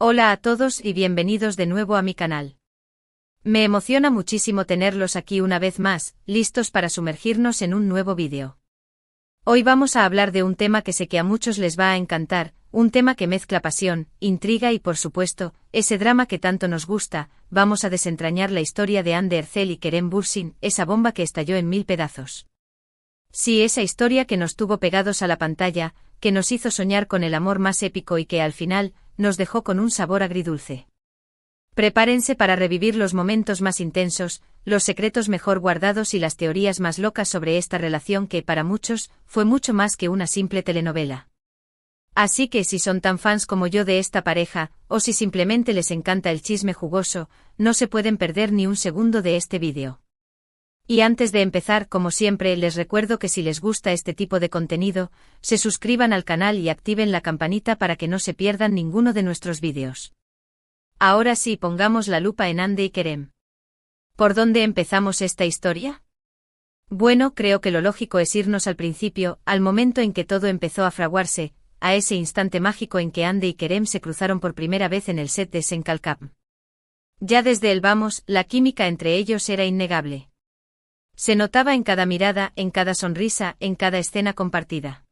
Hola a todos y bienvenidos de nuevo a mi canal. Me emociona muchísimo tenerlos aquí una vez más, listos para sumergirnos en un nuevo vídeo. Hoy vamos a hablar de un tema que sé que a muchos les va a encantar, un tema que mezcla pasión, intriga y por supuesto, ese drama que tanto nos gusta. Vamos a desentrañar la historia de Hande Erçel y Kerem Bürsin, esa bomba que estalló en 1000 pedazos. Sí, esa historia que nos tuvo pegados a la pantalla, que nos hizo soñar con el amor más épico y que al final, nos dejó con un sabor agridulce. Prepárense para revivir los momentos más intensos, los secretos mejor guardados y las teorías más locas sobre esta relación que, para muchos, fue mucho más que una simple telenovela. Así que si son tan fans como yo de esta pareja, o si simplemente les encanta el chisme jugoso, no se pueden perder ni un segundo de este vídeo. Y antes de empezar, como siempre, les recuerdo que si les gusta este tipo de contenido, se suscriban al canal y activen la campanita para que no se pierdan ninguno de nuestros vídeos. Ahora sí, pongamos la lupa en Hande y Kerem. ¿Por dónde empezamos esta historia? Bueno, creo que lo lógico es irnos al principio, al momento en que todo empezó a fraguarse, a ese instante mágico en que Hande y Kerem se cruzaron por primera vez en el set de Senkalkap. Ya desde el vamos, la química entre ellos era innegable. Se notaba en cada mirada, en cada sonrisa, en cada escena compartida.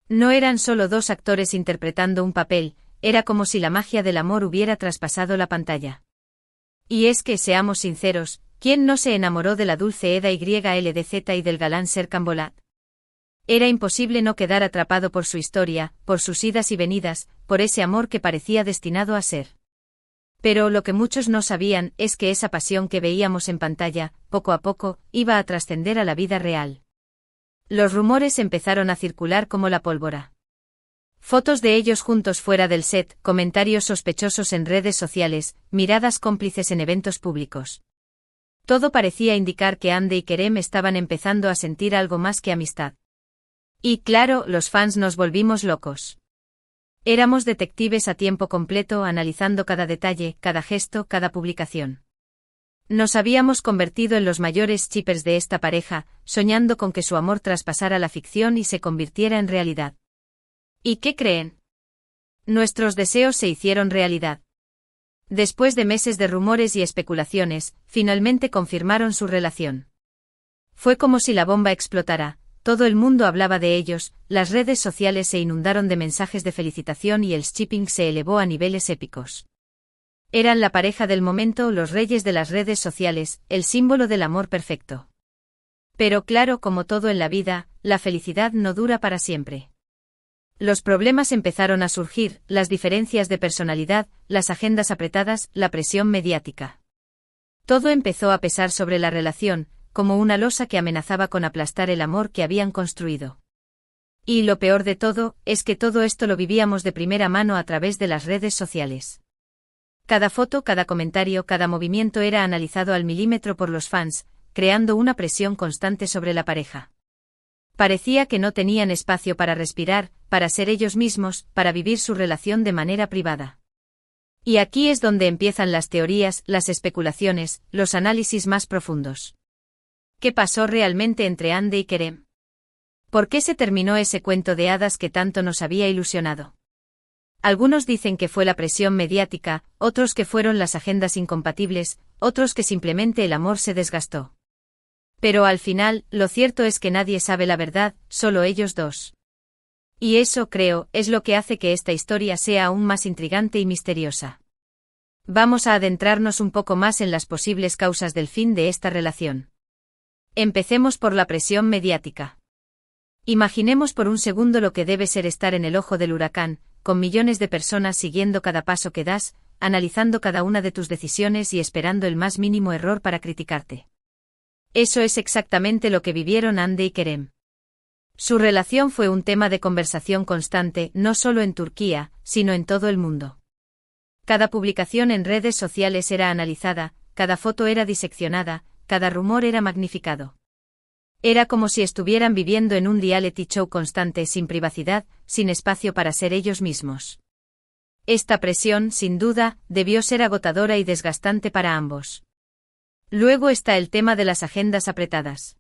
No eran solo dos actores interpretando un papel, era como si la magia del amor hubiera traspasado la pantalla. Y es que, seamos sinceros, ¿quién no se enamoró de la dulce Eda YLDZ y del galán Serkan Bolat? Era imposible no quedar atrapado por su historia, por sus idas y venidas, por ese amor que parecía destinado a ser. Pero lo que muchos no sabían es que esa pasión que veíamos en pantalla, poco a poco, iba a trascender a la vida real. Los rumores empezaron a circular como la pólvora. Fotos de ellos juntos fuera del set, comentarios sospechosos en redes sociales, miradas cómplices en eventos públicos. Todo parecía indicar que Hande y Kerem estaban empezando a sentir algo más que amistad. Y claro, los fans nos volvimos locos. Éramos detectives a tiempo completo analizando cada detalle, cada gesto, cada publicación. Nos habíamos convertido en los mayores shippers de esta pareja, soñando con que su amor traspasara la ficción y se convirtiera en realidad. ¿Y qué creen? Nuestros deseos se hicieron realidad. Después de meses de rumores y especulaciones, finalmente confirmaron su relación. Fue como si la bomba explotara. Todo el mundo hablaba de ellos, las redes sociales se inundaron de mensajes de felicitación y el shipping se elevó a niveles épicos. Eran la pareja del momento, los reyes de las redes sociales, el símbolo del amor perfecto. Pero claro, como todo en la vida, la felicidad no dura para siempre. Los problemas empezaron a surgir, las diferencias de personalidad, las agendas apretadas, la presión mediática. Todo empezó a pesar sobre la relación, como una losa que amenazaba con aplastar el amor que habían construido. Y lo peor de todo, es que todo esto lo vivíamos de primera mano a través de las redes sociales. Cada foto, cada comentario, cada movimiento era analizado al milímetro por los fans, creando una presión constante sobre la pareja. Parecía que no tenían espacio para respirar, para ser ellos mismos, para vivir su relación de manera privada. Y aquí es donde empiezan las teorías, las especulaciones, los análisis más profundos. ¿Qué pasó realmente entre Hande y Kerem? ¿Por qué se terminó ese cuento de hadas que tanto nos había ilusionado? Algunos dicen que fue la presión mediática, otros que fueron las agendas incompatibles, otros que simplemente el amor se desgastó. Pero al final, lo cierto es que nadie sabe la verdad, solo ellos dos. Y eso, creo, es lo que hace que esta historia sea aún más intrigante y misteriosa. Vamos a adentrarnos un poco más en las posibles causas del fin de esta relación. Empecemos por la presión mediática. Imaginemos por un segundo lo que debe ser estar en el ojo del huracán, con millones de personas siguiendo cada paso que das, analizando cada una de tus decisiones y esperando el más mínimo error para criticarte. Eso es exactamente lo que vivieron Hande y Kerem. Su relación fue un tema de conversación constante, no solo en Turquía, sino en todo el mundo. Cada publicación en redes sociales era analizada, cada foto era diseccionada, cada rumor era magnificado. Era como si estuvieran viviendo en un reality show constante, sin privacidad, sin espacio para ser ellos mismos. Esta presión, sin duda, debió ser agotadora y desgastante para ambos. Luego está el tema de las agendas apretadas.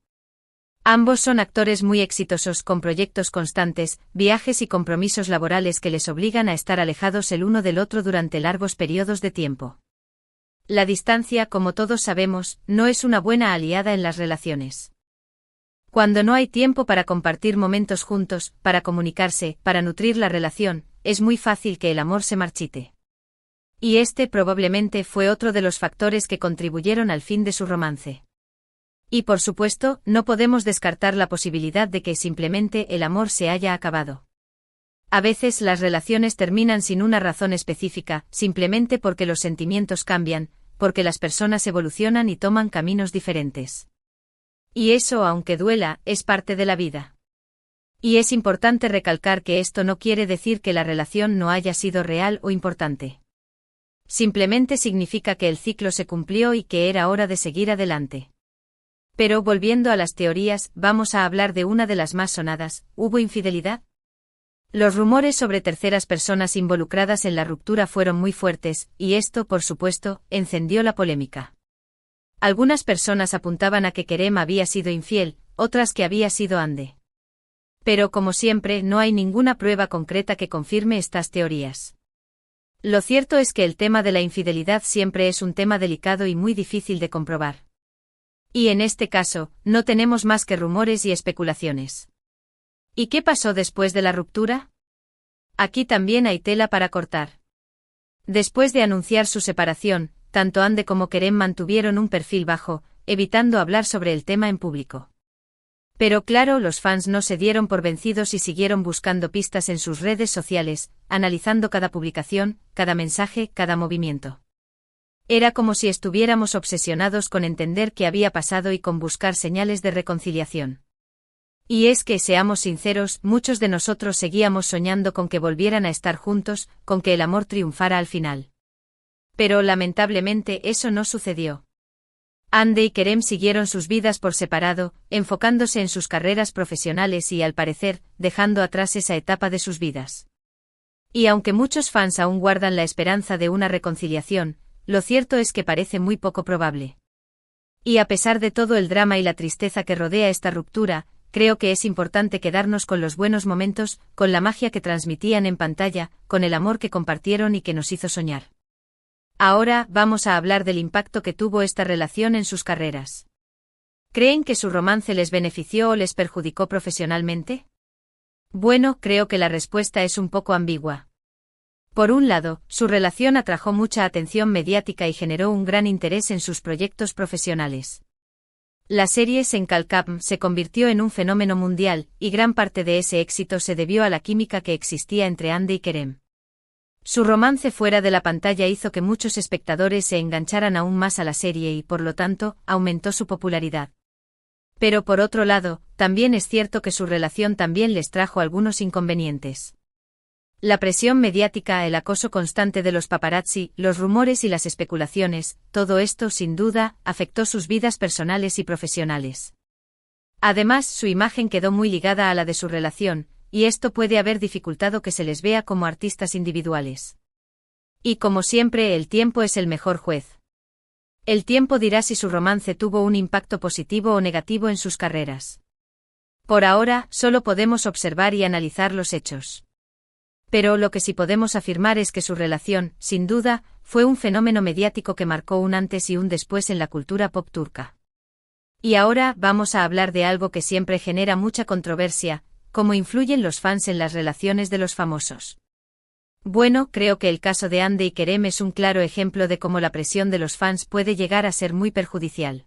Ambos son actores muy exitosos con proyectos constantes, viajes y compromisos laborales que les obligan a estar alejados el uno del otro durante largos periodos de tiempo. La distancia, como todos sabemos, no es una buena aliada en las relaciones. Cuando no hay tiempo para compartir momentos juntos, para comunicarse, para nutrir la relación, es muy fácil que el amor se marchite. Y este probablemente fue otro de los factores que contribuyeron al fin de su romance. Y por supuesto, no podemos descartar la posibilidad de que simplemente el amor se haya acabado. A veces las relaciones terminan sin una razón específica, simplemente porque los sentimientos cambian, porque las personas evolucionan y toman caminos diferentes. Y eso, aunque duela, es parte de la vida. Y es importante recalcar que esto no quiere decir que la relación no haya sido real o importante. Simplemente significa que el ciclo se cumplió y que era hora de seguir adelante. Pero volviendo a las teorías, vamos a hablar de una de las más sonadas: ¿hubo infidelidad? Los rumores sobre terceras personas involucradas en la ruptura fueron muy fuertes, y esto, por supuesto, encendió la polémica. Algunas personas apuntaban a que Kerem había sido infiel, otras que había sido Hande. Pero como siempre, no hay ninguna prueba concreta que confirme estas teorías. Lo cierto es que el tema de la infidelidad siempre es un tema delicado y muy difícil de comprobar. Y en este caso, no tenemos más que rumores y especulaciones. ¿Y qué pasó después de la ruptura? Aquí también hay tela para cortar. Después de anunciar su separación, tanto Hande como Kerem mantuvieron un perfil bajo, evitando hablar sobre el tema en público. Pero claro, los fans no se dieron por vencidos y siguieron buscando pistas en sus redes sociales, analizando cada publicación, cada mensaje, cada movimiento. Era como si estuviéramos obsesionados con entender qué había pasado y con buscar señales de reconciliación. Y es que, seamos sinceros, muchos de nosotros seguíamos soñando con que volvieran a estar juntos, con que el amor triunfara al final. Pero lamentablemente eso no sucedió. Hande y Kerem siguieron sus vidas por separado, enfocándose en sus carreras profesionales y, al parecer, dejando atrás esa etapa de sus vidas. Y aunque muchos fans aún guardan la esperanza de una reconciliación, lo cierto es que parece muy poco probable. Y a pesar de todo el drama y la tristeza que rodea esta ruptura, creo que es importante quedarnos con los buenos momentos, con la magia que transmitían en pantalla, con el amor que compartieron y que nos hizo soñar. Ahora, vamos a hablar del impacto que tuvo esta relación en sus carreras. ¿Creen que su romance les benefició o les perjudicó profesionalmente? Bueno, creo que la respuesta es un poco ambigua. Por un lado, su relación atrajo mucha atención mediática y generó un gran interés en sus proyectos profesionales. La serie Senkalkam se convirtió en un fenómeno mundial, y gran parte de ese éxito se debió a la química que existía entre Hande y Kerem. Su romance fuera de la pantalla hizo que muchos espectadores se engancharan aún más a la serie y, por lo tanto, aumentó su popularidad. Pero por otro lado, también es cierto que su relación también les trajo algunos inconvenientes. La presión mediática, el acoso constante de los paparazzi, los rumores y las especulaciones, todo esto, sin duda, afectó sus vidas personales y profesionales. Además, su imagen quedó muy ligada a la de su relación, y esto puede haber dificultado que se les vea como artistas individuales. Y como siempre, el tiempo es el mejor juez. El tiempo dirá si su romance tuvo un impacto positivo o negativo en sus carreras. Por ahora, solo podemos observar y analizar los hechos. Pero lo que sí podemos afirmar es que su relación, sin duda, fue un fenómeno mediático que marcó un antes y un después en la cultura pop turca. Y ahora vamos a hablar de algo que siempre genera mucha controversia: cómo influyen los fans en las relaciones de los famosos. Bueno, creo que el caso de Hande y Kerem es un claro ejemplo de cómo la presión de los fans puede llegar a ser muy perjudicial.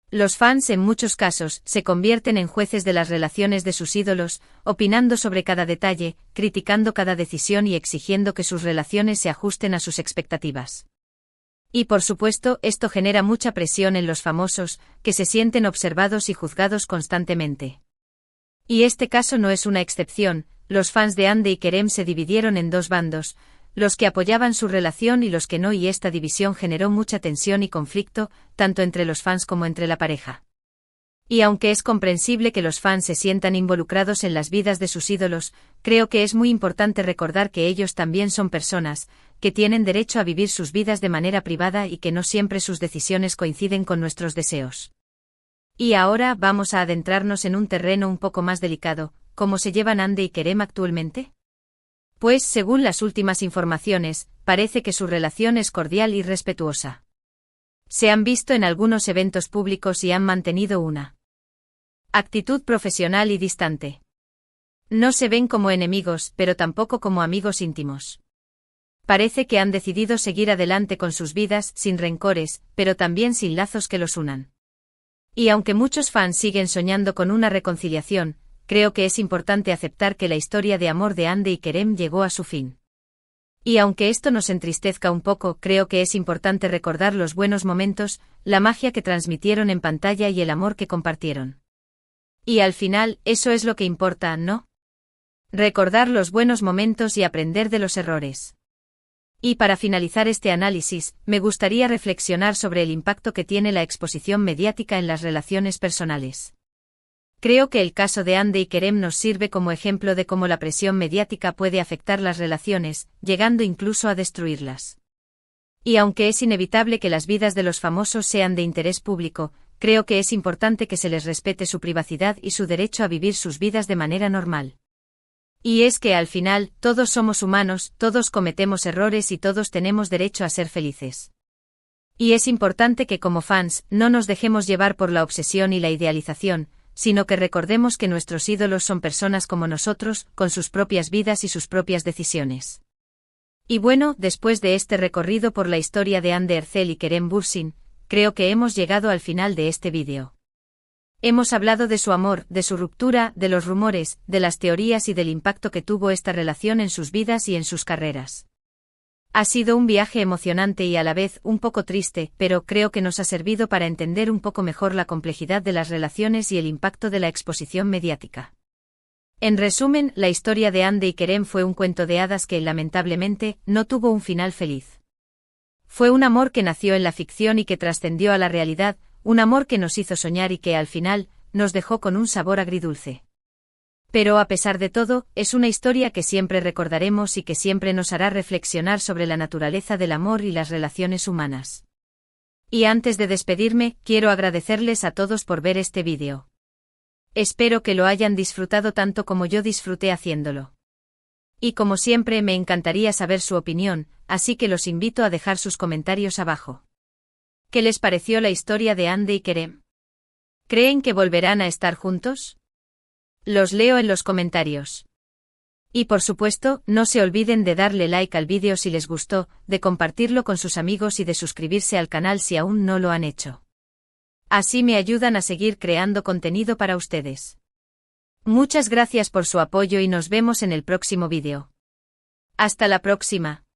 Los fans en muchos casos se convierten en jueces de las relaciones de sus ídolos, opinando sobre cada detalle, criticando cada decisión y exigiendo que sus relaciones se ajusten a sus expectativas. Y por supuesto, esto genera mucha presión en los famosos, que se sienten observados y juzgados constantemente. Y este caso no es una excepción. Los fans de Hande y Kerem se dividieron en dos bandos, los que apoyaban su relación y los que no, y esta división generó mucha tensión y conflicto, tanto entre los fans como entre la pareja. Y aunque es comprensible que los fans se sientan involucrados en las vidas de sus ídolos, creo que es muy importante recordar que ellos también son personas, que tienen derecho a vivir sus vidas de manera privada y que no siempre sus decisiones coinciden con nuestros deseos. Y ahora vamos a adentrarnos en un terreno un poco más delicado. ¿Cómo se llevan Ande y Kerem actualmente? Pues, según las últimas informaciones, parece que su relación es cordial y respetuosa. Se han visto en algunos eventos públicos y han mantenido una actitud profesional y distante. No se ven como enemigos, pero tampoco como amigos íntimos. Parece que han decidido seguir adelante con sus vidas, sin rencores, pero también sin lazos que los unan. Y aunque muchos fans siguen soñando con una reconciliación, creo que es importante aceptar que la historia de amor de Ande y Kerem llegó a su fin. Y aunque esto nos entristezca un poco, creo que es importante recordar los buenos momentos, la magia que transmitieron en pantalla y el amor que compartieron. Y al final, eso es lo que importa, ¿no? Recordar los buenos momentos y aprender de los errores. Y para finalizar este análisis, me gustaría reflexionar sobre el impacto que tiene la exposición mediática en las relaciones personales. Creo que el caso de Ande y Kerem nos sirve como ejemplo de cómo la presión mediática puede afectar las relaciones, llegando incluso a destruirlas. Y aunque es inevitable que las vidas de los famosos sean de interés público, creo que es importante que se les respete su privacidad y su derecho a vivir sus vidas de manera normal. Y es que al final, todos somos humanos, todos cometemos errores y todos tenemos derecho a ser felices. Y es importante que como fans, no nos dejemos llevar por la obsesión y la idealización, sino que recordemos que nuestros ídolos son personas como nosotros, con sus propias vidas y sus propias decisiones. Y bueno, después de este recorrido por la historia de Hande Erçel y Kerem Bürsin, creo que hemos llegado al final de este vídeo. Hemos hablado de su amor, de su ruptura, de los rumores, de las teorías y del impacto que tuvo esta relación en sus vidas y en sus carreras. Ha sido un viaje emocionante y a la vez un poco triste, pero creo que nos ha servido para entender un poco mejor la complejidad de las relaciones y el impacto de la exposición mediática. En resumen, la historia de Hande y Kerem fue un cuento de hadas que, lamentablemente, no tuvo un final feliz. Fue un amor que nació en la ficción y que trascendió a la realidad, un amor que nos hizo soñar y que al final, nos dejó con un sabor agridulce. Pero a pesar de todo, es una historia que siempre recordaremos y que siempre nos hará reflexionar sobre la naturaleza del amor y las relaciones humanas. Y antes de despedirme, quiero agradecerles a todos por ver este vídeo. Espero que lo hayan disfrutado tanto como yo disfruté haciéndolo. Y como siempre me encantaría saber su opinión, así que los invito a dejar sus comentarios abajo. ¿Qué les pareció la historia de Hande y Kerem? ¿Creen que volverán a estar juntos? Los leo en los comentarios. Y por supuesto, no se olviden de darle like al vídeo si les gustó, de compartirlo con sus amigos y de suscribirse al canal si aún no lo han hecho. Así me ayudan a seguir creando contenido para ustedes. Muchas gracias por su apoyo y nos vemos en el próximo vídeo. Hasta la próxima.